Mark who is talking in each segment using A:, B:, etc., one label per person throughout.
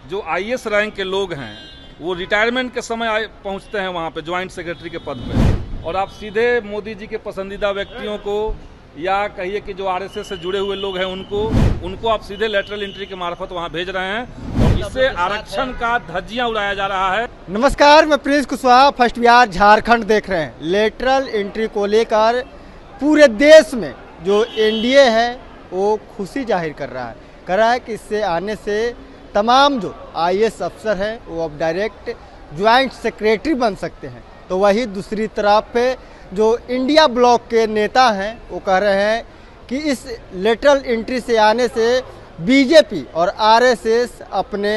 A: जो IAS rank के लोग हैं वो रिटायरमेंट के समय पहुंचते हैं वहाँ पे ज्वाइंट सेक्रेटरी के पद पे, और आप सीधे मोदी जी के पसंदीदा व्यक्तियों को या कहिए कि जो आरएसएस से जुड़े हुए लोग हैं उनको आप सीधे लेटरल एंट्री के मार्फत वहाँ भेज रहे हैं, और इससे आरक्षण का धज्जियां उड़ाया जा रहा है।
B: नमस्कार, मैं प्रिंस कुशवाहा, फर्स्ट बिहार झारखंड देख रहे हैं। लेटरल एंट्री को लेकर पूरे देश में जो एनडीए है वो खुशी जाहिर कर रहा है कि इससे आने से तमाम जो आईएएस अफसर हैं वो अब डायरेक्ट ज्वाइंट सेक्रेटरी बन सकते हैं। तो वही दूसरी तरफ पे जो इंडिया ब्लॉक के नेता हैं वो कह रहे हैं कि इस लेटरल एंट्री से आने से बीजेपी और आरएसएस अपने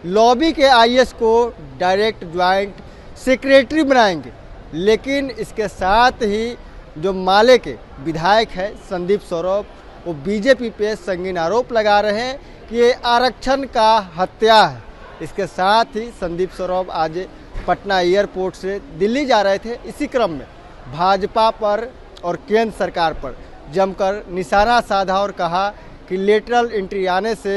B: लॉबी के आईएएस को डायरेक्ट ज्वाइंट सेक्रेटरी बनाएंगे। लेकिन इसके साथ ही जो माले के विधायक है संदीप सौरभ, वो बीजेपी पे संगीन आरोप लगा रहे हैं कि ये आरक्षण का हत्या है। इसके साथ ही संदीप सौरभ आज पटना एयरपोर्ट से दिल्ली जा रहे थे। इसी क्रम में भाजपा पर और केंद्र सरकार पर जमकर निशाना साधा और कहा कि लेटरल एंट्री आने से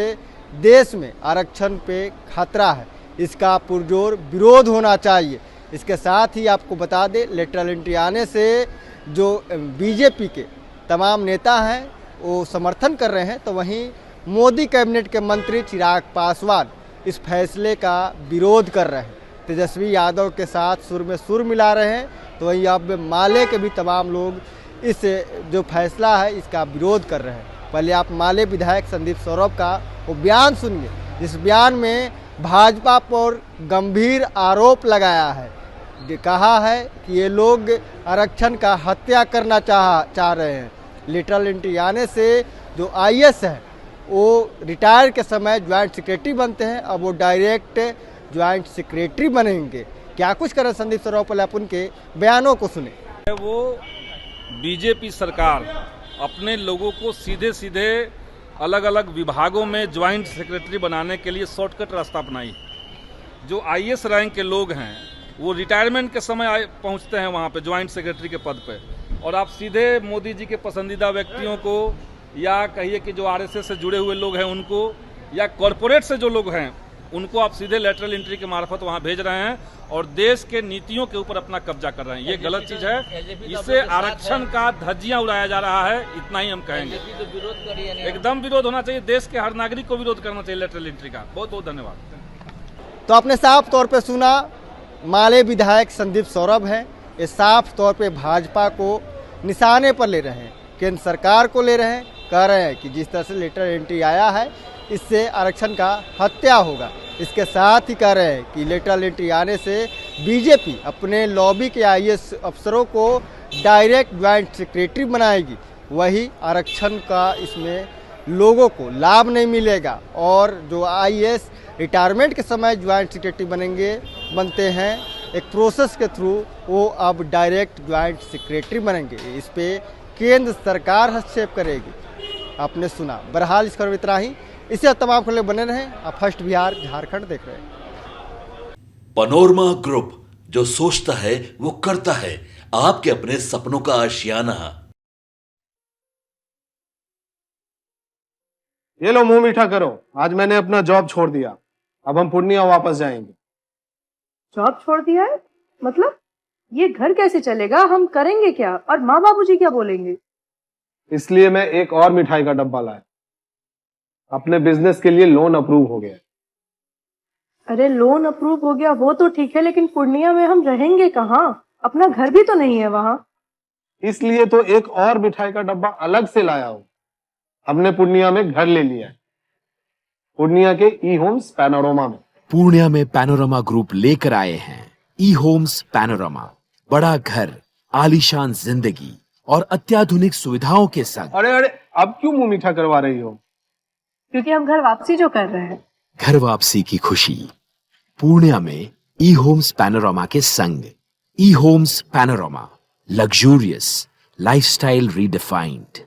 B: देश में आरक्षण पे खतरा है, इसका पुरजोर विरोध होना चाहिए। इसके साथ ही आपको बता दें, लेटरल एंट्री आने से जो बीजेपी के तमाम नेता हैं वो समर्थन कर रहे हैं, तो वहीं मोदी कैबिनेट के मंत्री चिराग पासवान इस फैसले का विरोध कर रहे हैं। तेजस्वी यादव के साथ सुर में सुर मिला रहे हैं, तो वहीं अब माले के भी तमाम लोग इस जो फैसला है इसका विरोध कर रहे हैं। पहले आप माले विधायक संदीप सौरभ का वो बयान सुनिए, जिस बयान में भाजपा पर गंभीर आरोप लगाया है। कहा है कि ये लोग आरक्षण का हत्या करना चाह रहे हैं। लेटरल एंट्री आने से जो आईएएस है वो रिटायर के समय ज्वाइंट सेक्रेटरी बनते हैं, अब वो डायरेक्ट ज्वाइंट सेक्रेटरी बनेंगे। क्या कुछ करें संदीप सौरभ, पहले आप उनके बयानों को सुने।
A: वो बीजेपी सरकार अपने लोगों को सीधे सीधे अलग अलग विभागों में ज्वाइंट सेक्रेटरी बनाने के लिए शॉर्टकट रास्ता अपनाई। जो आईएएस रैंक के लोग हैं वो रिटायरमेंट के समय पहुंचते हैं वहाँ पे ज्वाइंट सेक्रेटरी के पद पे, और आप सीधे मोदी जी के पसंदीदा व्यक्तियों को या कहिए कि जो आरएसएस से जुड़े हुए लोग हैं उनको या कॉरपोरेट से जो लोग हैं उनको आप सीधे लेटरल एंट्री के मार्फत वहाँ भेज रहे हैं और देश के नीतियों के ऊपर अपना कब्जा कर रहे हैं। ये गलत चीज़ है, इससे आरक्षण का धज्जियां उड़ाया जा रहा है, इतना ही हम कहेंगे। एकदम विरोध होना चाहिए, देश के हर नागरिक को विरोध करना चाहिए लेटरल एंट्री का। बहुत बहुत धन्यवाद।
B: तो आपने साफ तौर पर सुना, माले विधायक संदीप सौरभ हैं, ये साफ तौर पे भाजपा को निशाने पर ले रहे हैं, केंद्र सरकार को ले रहे हैं। कह रहे हैं कि जिस तरह से लेटरल एंट्री आया है इससे आरक्षण का हत्या होगा। इसके साथ ही कह रहे हैं कि लेटरल एंट्री आने से बीजेपी अपने लॉबी के आईएएस अफसरों को डायरेक्ट ज्वाइंट सेक्रेटरी बनाएगी। वही आरक्षण का इसमें लोगों को लाभ नहीं मिलेगा, और जो आईएएस रिटायरमेंट के समय ज्वाइंट सेक्रेटरी बनते हैं एक प्रोसेस के थ्रू, वो अब डायरेक्ट ज्वाइंट सेक्रेटरी बनेंगे। इस पे केंद्र सरकार हस्तक्षेप करेगी। आपने सुना। बहरहाल इस खबर में इतना ही। इससे तमाम खबरें बने रहें। आप फर्स्ट बिहार झारखंड देख रहे हैं।
C: पनोरमा ग्रुप, जो सोचता है वो करता है। आपके अपने सपनों का आशियाना।
D: ये लो, मुंह मीठा करो। आज मैंने अपना जॉब छोड़ दिया, अब हम पूर्णिया वापस जाएंगे।
E: जॉब छोड़ दिया है? मतलब ये घर कैसे चलेगा? हम करेंगे क्या? और माँ बाबूजी क्या बोलेंगे?
D: इसलिए मैं एक और मिठाई का डब्बा लाया। अपने बिजनेस के लिए लोन अप्रूव हो गया।
E: अरे लोन अप्रूव हो गया वो तो ठीक है, लेकिन पूर्णिया में हम रहेंगे कहाँ? अपना घर भी तो नहीं है वहाँ।
D: इसलिए तो एक और मिठाई का डब्बा अलग से लाया हूँ। हमने पूर्णिया में घर ले लिया है, पूर्णिया के ई होम्स पैनोरमा में।
F: पूर्णिया में पैनोरमा ग्रुप लेकर आए हैं ई होम्स पैनोरमा। बड़ा घर, आलीशान जिंदगी और अत्याधुनिक सुविधाओं के संग।
D: अरे अब क्यों मुंह मीठा करवा रही हो?
E: क्योंकि हम घर वापसी जो कर रहे हैं।
F: घर वापसी की खुशी पूर्णिया में ई होम्स पैनोरमा के संग। ई homes panorama, luxurious lifestyle redefined.